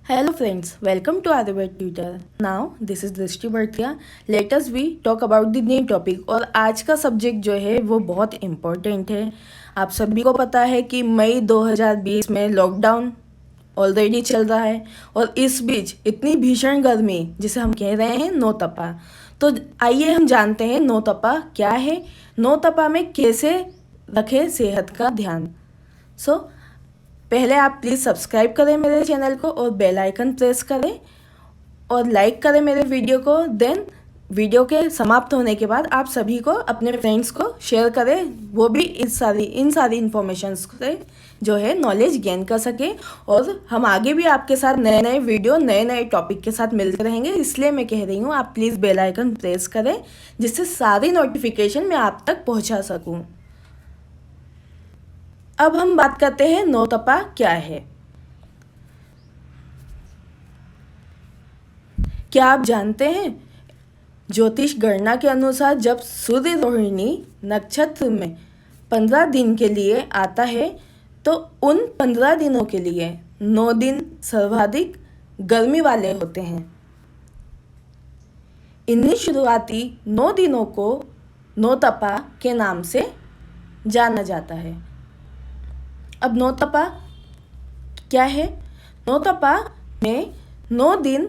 Hello friends, welcome to Arabic Tutor. Now this is दृष्टि बड़तिया. Let us we talk about the new topic. और आज का subject जो है वो बहुत इम्पोर्टेंट है. आप सभी को पता है कि मई 2020 में लॉकडाउन ऑलरेडी चल रहा है और इस बीच इतनी भीषण गर्मी जिसे हम कह रहे हैं नौतपा. तो आइए हम जानते हैं नौतपा क्या है, नौतपा में कैसे रखें सेहत का ध्यान. पहले आप प्लीज़ सब्सक्राइब करें मेरे चैनल को और बेल आइकन प्रेस करें और लाइक करें मेरे वीडियो को. देन वीडियो के समाप्त होने के बाद आप सभी को अपने फ्रेंड्स को शेयर करें, वो भी इन सारी इन्फॉर्मेशन से जो है नॉलेज गेन कर सके. और हम आगे भी आपके साथ नए नए वीडियो नए टॉपिक के साथ मिलते रहेंगे. इसलिए मैं कह रही हूँ आप प्लीज़ बेल आइकन प्रेस करें जिससे सारी नोटिफिकेशन मैं आप तक पहुँचा सकूँ. अब हम बात करते हैं नौतपा क्या है. क्या आप जानते हैं ज्योतिष गणना के अनुसार जब सूर्य रोहिणी नक्षत्र में 15 दिन के लिए आता है तो उन 15 दिनों के लिए 9 दिन सर्वाधिक गर्मी वाले होते हैं. इन्हीं शुरुआती 9 दिनों को नौतपा के नाम से जाना जाता है. अब नौतपा क्या है? नौतपा में 9 दिन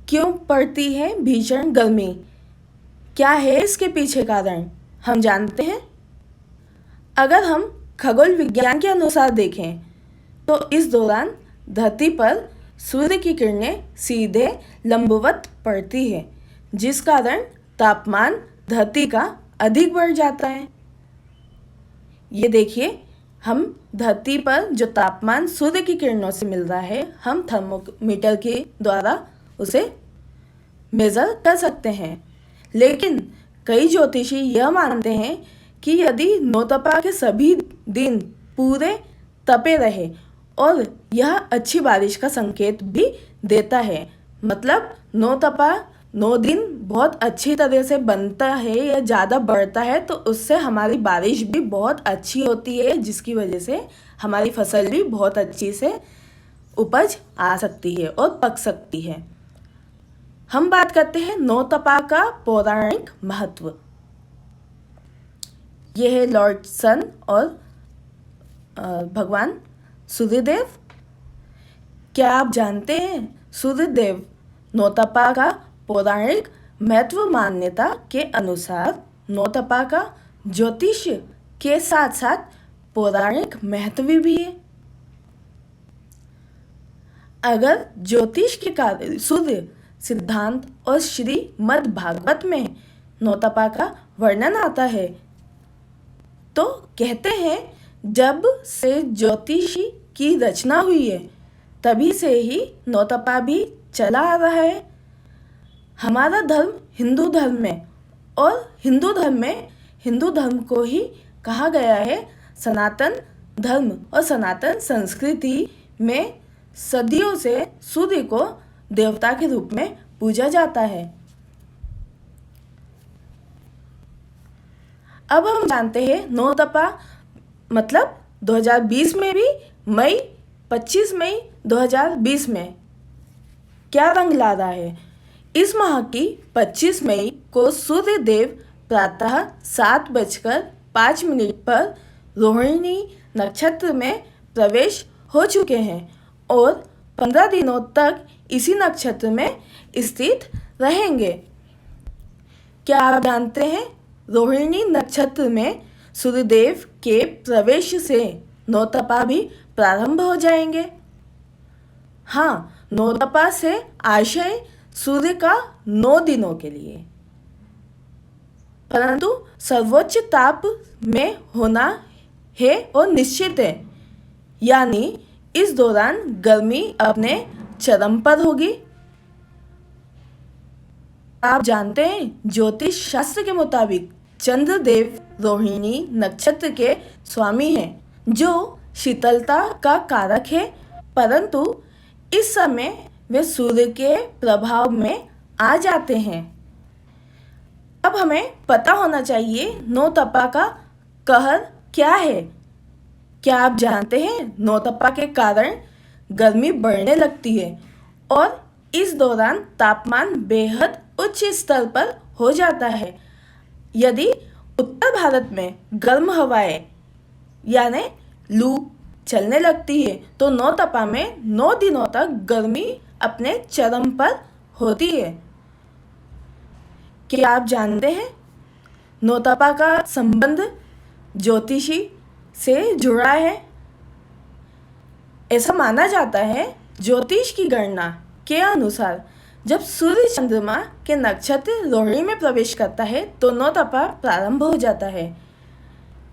क्यों पड़ती है भीषण गर्मी? क्या है इसके पीछे कारण? हम जानते हैं. अगर हम खगोल विज्ञान के अनुसार देखें तो इस दौरान धरती पर सूर्य की किरणें सीधे लंबवत पड़ती है जिस कारण तापमान धरती का अधिक बढ़ जाता है. ये देखिए, हम धरती पर जो तापमान सूर्य की किरणों से मिल रहा है हम थर्मोमीटर के द्वारा उसे मेज़र कर सकते हैं. लेकिन कई ज्योतिषी यह मानते हैं कि यदि नौतपा के सभी दिन पूरे तपे रहे और यह अच्छी बारिश का संकेत भी देता है. मतलब नौतपा 9 दिन बहुत अच्छी तरह से बनता है या ज़्यादा बढ़ता है तो उससे हमारी बारिश भी बहुत अच्छी होती है जिसकी वजह से हमारी फसल भी बहुत अच्छी से उपज आ सकती है और पक सकती है. हम बात करते हैं नौतपा का पौराणिक महत्व. यह है लॉर्ड सन और भगवान सूर्यदेव. क्या आप जानते हैं सूर्यदेव नौतपा का पौराणिक महत्व? मान्यता के अनुसार नौतपा का ज्योतिष के साथ साथ पौराणिक महत्व भी है. अगर ज्योतिष के कार्य सूर्य सिद्धांत और श्रीमद् भागवत में नौतपा का वर्णन आता है तो कहते हैं जब से ज्योतिषी की रचना हुई है तभी से ही नौतपा भी चला आ रहा है. हमारा धर्म हिंदू धर्म में और हिंदू धर्म को ही कहा गया है सनातन धर्म और सनातन संस्कृति में सदियों से सूर्य को देवता के रूप में पूजा जाता है. अब हम जानते हैं नौतपा मतलब 2020 में भी 25 मई 2020 में क्या रंग ला रहा है. इस माह की 25 मई को सूर्य देव प्रातः 7:05 पर रोहिणी नक्षत्र में प्रवेश हो चुके हैं और 15 दिनों तक इसी नक्षत्र में स्थित रहेंगे. क्या आप जानते हैं रोहिणी नक्षत्र में सूर्यदेव के प्रवेश से नौतपा भी प्रारंभ हो जाएंगे. हाँ, नौतपा से आशय सूर्य का 9 दिनों के लिए, परंतु सर्वोच्च ताप में होना है और निश्चित है. यानी इस दौरान गर्मी अपने चरम पर होगी. आप जानते हैं ज्योतिष शास्त्र के मुताबिक चंद्रदेव रोहिणी नक्षत्र के स्वामी हैं जो शीतलता का कारक है, परंतु इस समय वे सूर्य के प्रभाव में आ जाते हैं. अब हमें पता होना चाहिए नौतपा का कहर क्या है. क्या आप जानते हैं नौतपा के कारण गर्मी बढ़ने लगती है और इस दौरान तापमान बेहद उच्च स्तर पर हो जाता है। यदि उत्तर भारत में गर्म हवाएं यानी लू चलने लगती है तो नौतपा में 9 दिनों तक गर्मी अपने चरम पर होती है। क्या आप जानते हैं नौतपा का संबंध ज्योतिषी से जुड़ा है? ऐसा माना जाता है ज्योतिष की गणना के अनुसार जब सूर्य चंद्रमा के नक्षत्र रोहिणी में प्रवेश करता है तो नौतपा प्रारंभ हो जाता है।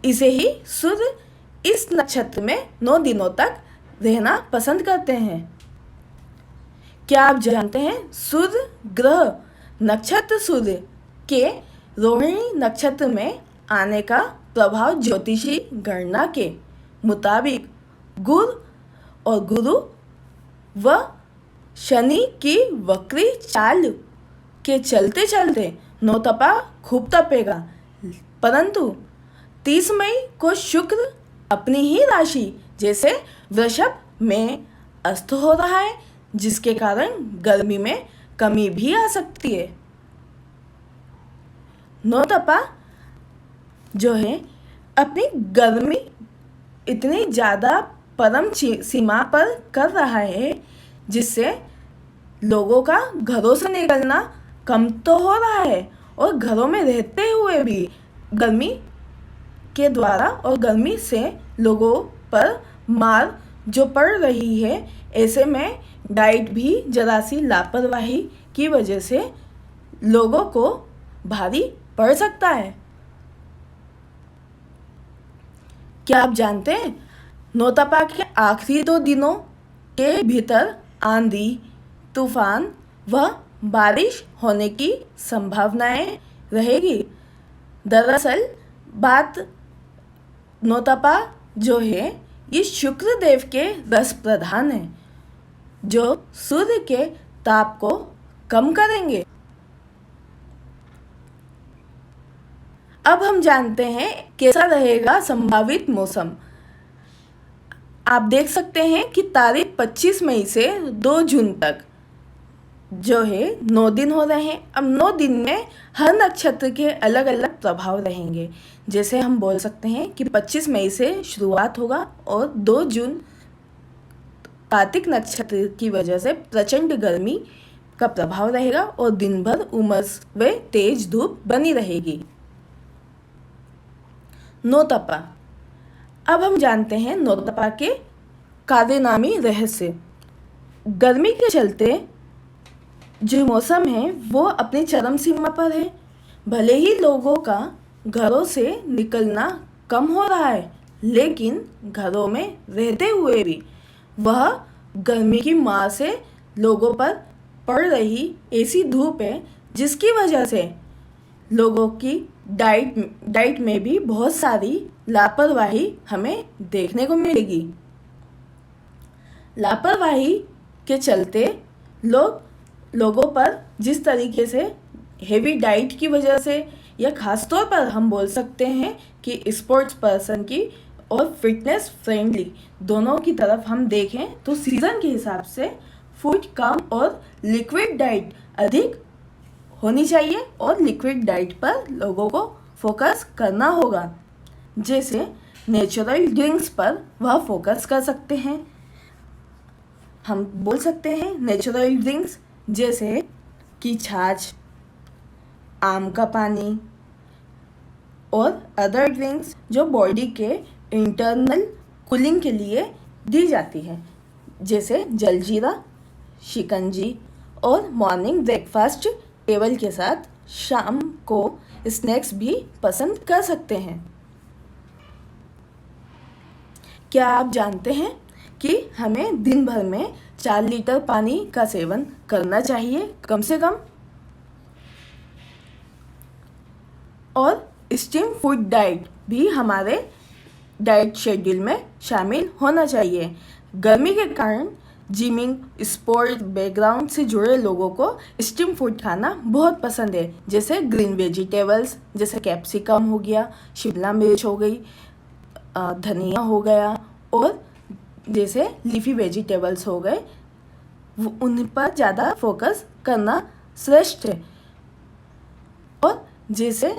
इसे ही सूर्य इस नक्षत्र में 9 दिनों तक रहना पसंद करते हैं। क्या आप जानते हैं सूर्य ग्रह नक्षत्र सूर्य के रोहिणी नक्षत्र में आने का प्रभाव ज्योतिषी गणना के मुताबिक गुरु व शनि की वक्री चाल के चलते चलते नौतपा खूब तपेगा, परंतु 30 मई को शुक्र अपनी ही राशि जैसे वृषभ में अस्त हो रहा है, जिसके कारण गर्मी में कमी भी आ सकती है। नौतपा जो है अपनी गर्मी इतनी ज़्यादा परम सीमा पर कर रहा है जिससे लोगों का घरों से निकलना कम तो हो रहा है और घरों में रहते हुए भी गर्मी के द्वारा और गर्मी से लोगों पर मार जो पड़ रही है। ऐसे में डाइट भी जरा सी लापरवाही की वजह से लोगों को भारी पड़ सकता है। क्या आप जानते हैं नौतपा के आखिरी 2 दिनों के भीतर आंधी तूफान व बारिश होने की संभावनाएं रहेगी। दरअसल बात नौतपा जो है ये शुक्र देव के रस प्रधान है जो सूर्य के ताप को कम करेंगे। अब हम जानते हैं कैसा रहेगा संभावित मौसम। आप देख सकते हैं कि तारीख 25 मई से 2 जून तक जो है 9 दिन हो रहे हैं। अब 9 दिन में हर नक्षत्र के अलग अलग प्रभाव रहेंगे। जैसे हम बोल सकते हैं कि 25 मई से शुरुआत होगा और 2 जून कार्तिक नक्षत्र की वजह से प्रचंड गर्मी का प्रभाव रहेगा और दिन भर उमस व तेज धूप बनी रहेगी। नौतपा। अब हम जानते हैं नौतपा के कारनामी रहस्य। गर्मी के चलते जो मौसम है वो अपनी चरम सीमा पर है। भले ही लोगों का घरों से निकलना कम हो रहा है, लेकिन घरों में रहते हुए भी वह गर्मी की मार से लोगों पर पड़ रही ऐसी धूप है जिसकी वजह से लोगों की डाइट में भी बहुत सारी लापरवाही हमें देखने को मिलेगी। लापरवाही के चलते लोगों पर जिस तरीके से हेवी डाइट की वजह से या ख़ास तौर पर हम बोल सकते हैं कि स्पोर्ट्स पर्सन की और फिटनेस फ्रेंडली दोनों की तरफ हम देखें तो सीज़न के हिसाब से फूड कम और लिक्विड डाइट अधिक होनी चाहिए और लिक्विड डाइट पर लोगों को फोकस करना होगा। जैसे नेचुरल ड्रिंक्स पर वह फोकस कर सकते हैं। हम बोल सकते हैं नेचुरल ड्रिंक्स जैसे कि छाछ, आम का पानी और अदर ड्रिंक्स जो बॉडी के इंटरनल कूलिंग के लिए दी जाती है, जैसे जलजीरा, शिकंजी और मॉर्निंग ब्रेकफास्ट टेबल के साथ शाम को स्नैक्स भी पसंद कर सकते हैं। क्या आप जानते हैं कि हमें दिन भर में 4 लीटर पानी का सेवन करना चाहिए कम से कम, और स्टीम फूड डाइट भी हमारे डाइट शेड्यूल में शामिल होना चाहिए। गर्मी के कारण जिमिंग स्पोर्ट बैकग्राउंड से जुड़े लोगों को स्टीम फूड खाना बहुत पसंद है, जैसे ग्रीन वेजिटेबल्स जैसे कैप्सिकम हो गया, शिमला मिर्च हो गई, धनिया हो गया और जैसे लीफी वेजिटेबल्स हो गए, उन पर ज़्यादा फोकस करना श्रेष्ठ है। और जैसे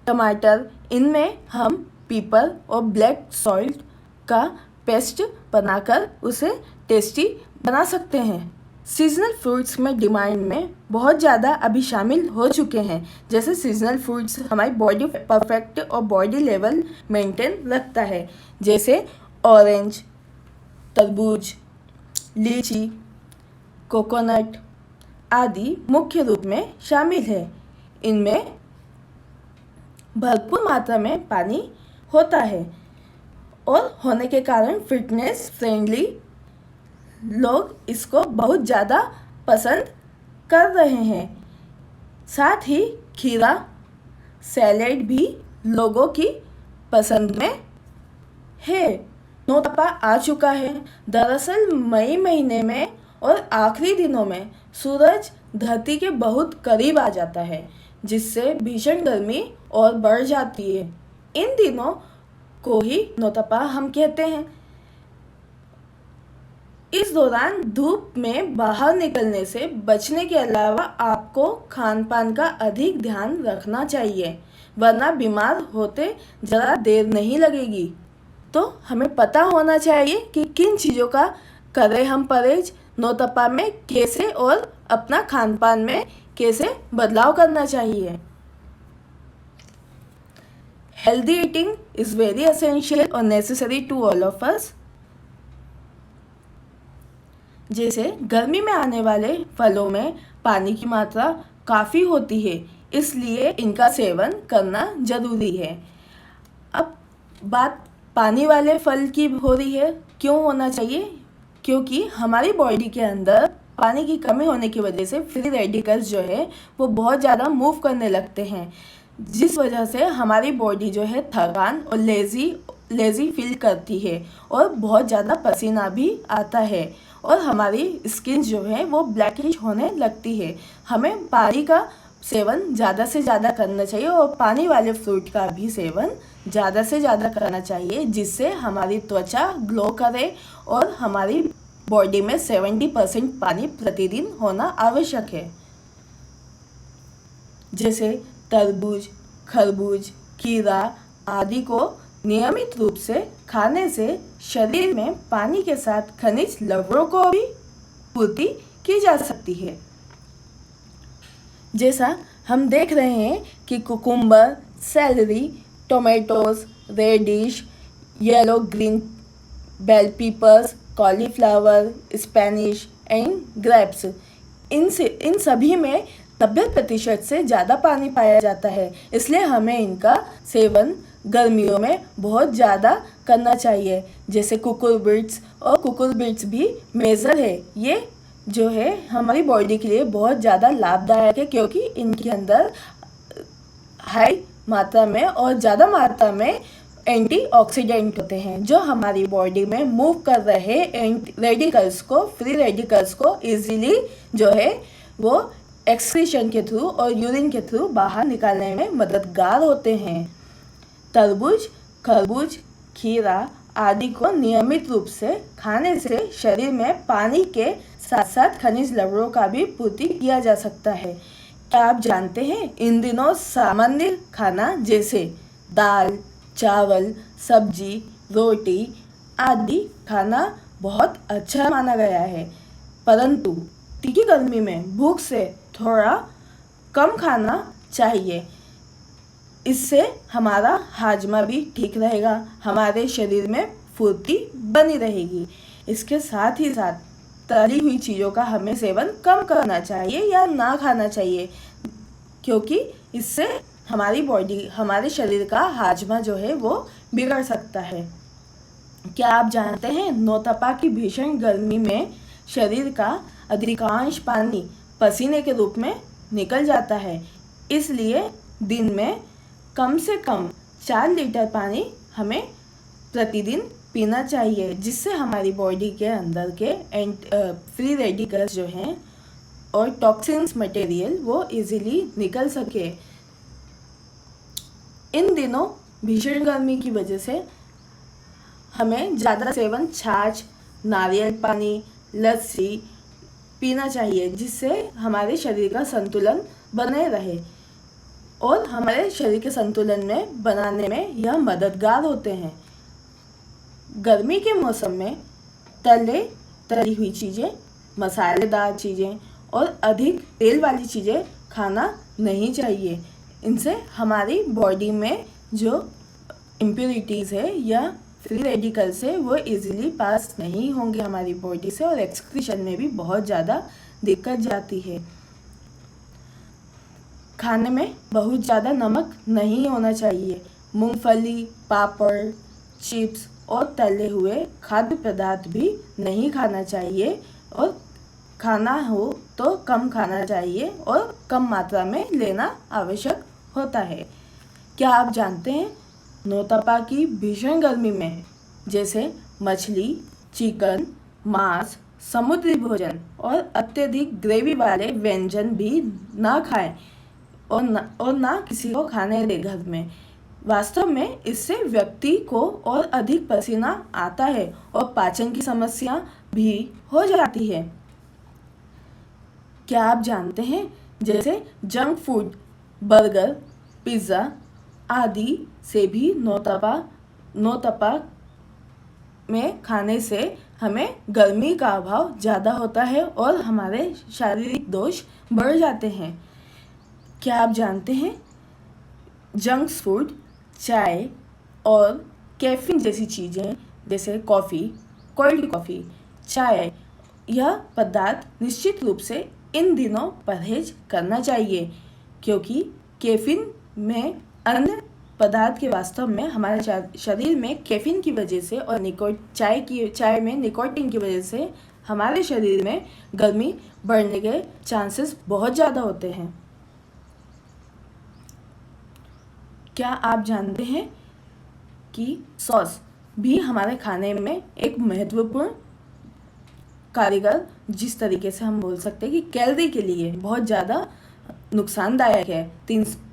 टमाटर, इनमें हम पीपल और ब्लैक सॉल्ट का पेस्ट बनाकर उसे टेस्टी बना सकते हैं। सीजनल फ्रूट्स में डिमांड में बहुत ज़्यादा अभी शामिल हो चुके हैं। जैसे सीजनल फ्रूट्स हमारी बॉडी परफेक्ट और बॉडी लेवल मेंटेन रखता है, जैसे ऑरेंज, तरबूज, लीची, कोकोनट आदि मुख्य रूप में शामिल है। इनमें भरपूर मात्रा में पानी होता है और होने के कारण फिटनेस फ्रेंडली लोग इसको बहुत ज़्यादा पसंद कर रहे हैं। साथ ही खीरा सैलेड भी लोगों की पसंद में है। नौतपा आ चुका है। दरअसल मई महीने में और आखिरी दिनों में सूरज धरती के बहुत करीब आ जाता है, जिससे भीषण गर्मी और बढ़ जाती है। इन दिनों को ही नौतपा हम कहते हैं। इस दौरान धूप में बाहर निकलने से बचने के अलावा आपको खान पान का अधिक ध्यान रखना चाहिए, वरना बीमार होते ज़रा देर नहीं लगेगी। तो हमें पता होना चाहिए कि किन चीज़ों का करें हम परहेज, नौतपा में कैसे और अपना खान पान में कैसे बदलाव करना चाहिए। Healthy eating is very essential और necessary to all of us. जैसे गर्मी में आने वाले फलों में पानी की मात्रा काफ़ी होती है, इसलिए इनका सेवन करना ज़रूरी है। अब बात पानी वाले फल की हो रही है। क्यों होना चाहिए? क्योंकि हमारी बॉडी के अंदर पानी की कमी होने की वजह से फ्री रेडिकल्स जो है वो बहुत ज़्यादा मूव करने लगते हैं, जिस वजह से हमारी बॉडी जो है थकान और लेज़ी फील करती है और बहुत ज़्यादा पसीना भी आता है और हमारी स्किन जो है वो ब्लैकिश होने लगती है। हमें पानी का सेवन ज़्यादा से ज़्यादा करना चाहिए और पानी वाले फ्रूट का भी सेवन ज़्यादा से ज़्यादा करना चाहिए, जिससे हमारी त्वचा ग्लो करे और हमारी बॉडी में 70% पानी प्रतिदिन होना आवश्यक है। जैसे तरबूज, खरबूज, खीरा आदि को नियमित रूप से खाने से शरीर में पानी के साथ खनिज लवणों को भी पूर्ति की जा सकती है। जैसा हम देख रहे हैं कि cucumber, celery, tomatoes, radish, yellow green bell peppers, cauliflower, spinach and grapes, इन सभी में 90% से ज़्यादा पानी पाया जाता है। इसलिए हमें इनका सेवन गर्मियों में बहुत ज़्यादा करना चाहिए। जैसे कुकुरबिट्स, और कुकुरबिट्स भी मेजर है। ये जो है हमारी बॉडी के लिए बहुत ज़्यादा लाभदायक है, क्योंकि इनके अंदर हाई मात्रा में और ज़्यादा मात्रा में एंटीऑक्सीडेंट होते हैं, जो हमारी बॉडी में मूव कर रहे रेडिकल्स को, फ्री रेडिकल्स को इजीली जो है वो एक्सक्रीशन के थ्रू और यूरिन के थ्रू बाहर निकालने में मददगार होते हैं। तरबूज, खरबूज, खीरा आदि को नियमित रूप से खाने से शरीर में पानी के साथ साथ खनिज लवणों का भी पूर्ति किया जा सकता है। क्या आप जानते हैं इन दिनों सामान्य खाना जैसे दाल, चावल, सब्जी, रोटी आदि खाना बहुत अच्छा माना गया है, परंतु तीखी गर्मी में भूख से थोड़ा कम खाना चाहिए। इससे हमारा हाजमा भी ठीक रहेगा, हमारे शरीर में फुर्ती बनी रहेगी। इसके साथ ही साथ तली हुई चीज़ों का हमें सेवन कम करना चाहिए या ना खाना चाहिए, क्योंकि इससे हमारी बॉडी, हमारे शरीर का हाजमा जो है वो बिगड़ सकता है। क्या आप जानते हैं नौतपा की भीषण गर्मी में शरीर का अधिकांश पानी पसीने के रूप में निकल जाता है, इसलिए दिन में कम से कम 4 लीटर पानी हमें प्रतिदिन पीना चाहिए, जिससे हमारी बॉडी के अंदर के फ्री रेडिकल्स जो हैं और टॉक्सिन्स मटेरियल वो इजीली निकल सके। इन दिनों भीषण गर्मी की वजह से हमें ज़्यादा सेवन छाछ, नारियल पानी, लस्सी पीना चाहिए, जिससे हमारे शरीर का संतुलन बने रहे और हमारे शरीर के संतुलन में बनाने में यह मददगार होते हैं। गर्मी के मौसम में तली हुई चीज़ें, मसालेदार चीज़ें और अधिक तेल वाली चीज़ें खाना नहीं चाहिए। इनसे हमारी बॉडी में जो इम्प्योरिटीज़ है या फ्री रेडिकल्स है वो इजीली पास नहीं होंगे हमारी बॉडी से और एक्सक्रीशन में भी बहुत ज़्यादा दिक्कत जाती है। खाने में बहुत ज़्यादा नमक नहीं होना चाहिए। मूंगफली, पापड़, चिप्स और तले हुए खाद्य पदार्थ भी नहीं खाना चाहिए और खाना हो तो कम खाना चाहिए और कम मात्रा में लेना आवश्यक होता है। क्या आप जानते हैं नौतपा की भीषण गर्मी में जैसे मछली, चिकन, मांस, समुद्री भोजन और अत्यधिक ग्रेवी वाले व्यंजन भी ना खाएं और ना किसी को खाने दे घर में। वास्तव में इससे व्यक्ति को और अधिक पसीना आता है और पाचन की समस्या भी हो जाती है। क्या आप जानते हैं जैसे जंक फूड, बर्गर, पिज़्ज़ा आदि से भी नौतपा में खाने से हमें गर्मी का अभाव ज़्यादा होता है और हमारे शारीरिक दोष बढ़ जाते हैं। क्या आप जानते हैं जंक फूड, चाय और कैफीन जैसी चीज़ें जैसे कॉफ़ी, कोल्ड कॉफ़ी, चाय, यह पदार्थ निश्चित रूप से इन दिनों परहेज करना चाहिए, क्योंकि कैफीन में अन्य पदार्थ के वास्तव में हमारे शरीर में कैफीन की वजह से और चाय में निकोटीन की वजह से हमारे शरीर में गर्मी बढ़ने के चांसेस बहुत ज़्यादा होते हैं। क्या आप जानते हैं कि सॉस भी हमारे खाने में एक महत्वपूर्ण कारीगर, जिस तरीके से हम बोल सकते हैं कि कैलोरी के लिए बहुत ज़्यादा नुकसानदायक है।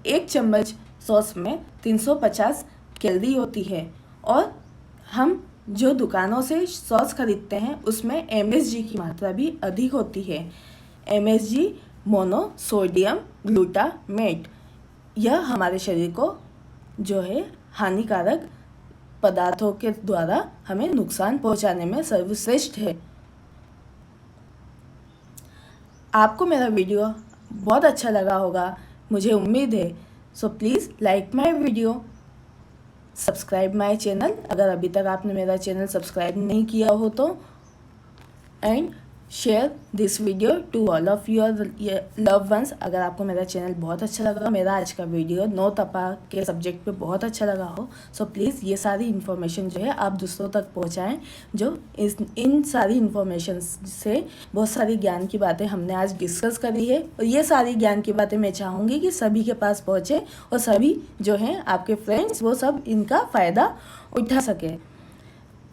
1 चम्मच सॉस में 350 कैलोरी होती है और हम जो दुकानों से सॉस खरीदते हैं उसमें MSG की मात्रा भी अधिक होती है। MSG मोनोसोडियम ग्लूटामेट, यह हमारे शरीर को जो है हानिकारक पदार्थों के द्वारा हमें नुकसान पहुंचाने में सर्वश्रेष्ठ है। आपको मेरा वीडियो बहुत अच्छा लगा होगा, मुझे उम्मीद है। So please like my video, subscribe my channel अगर अभी तक आपने मेरा चैनल सब्सक्राइब नहीं किया हो तो, and share this video to all of your love ones. अगर आपको मेरा चैनल बहुत अच्छा लगा, मेरा आज का वीडियो नौतपा के सब्जेक्ट पे बहुत अच्छा लगा हो, सो प्लीज़ ये सारी इन्फॉर्मेशन जो है आप दूसरों तक पहुंचाएं। जो इन सारी इन्फॉर्मेशन से बहुत सारी ज्ञान की बातें हमने आज डिस्कस करी है और ये सारी ज्ञान की बातें मैं चाहूँगी कि सभी के पास पहुँचे और सभी जो हैं आपके फ्रेंड्स वो सब इनका फ़ायदा उठा सके।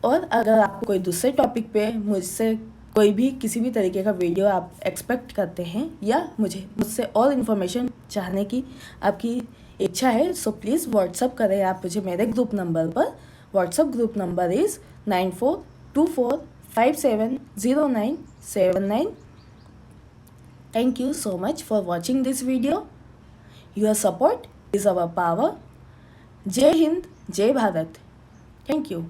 और अगर आपको कोई दूसरे टॉपिक पे मुझसे कोई भी किसी भी तरीके का वीडियो आप एक्सपेक्ट करते हैं या मुझसे और इन्फॉर्मेशन चाहने की आपकी इच्छा है, सो प्लीज़ व्हाट्सअप करें आप मुझे मेरे ग्रुप नंबर पर। WhatsApp group number is 9424570979। Thank you so much for watching this video. Your support is our power. Jai Hind, जय भारत। Thank you.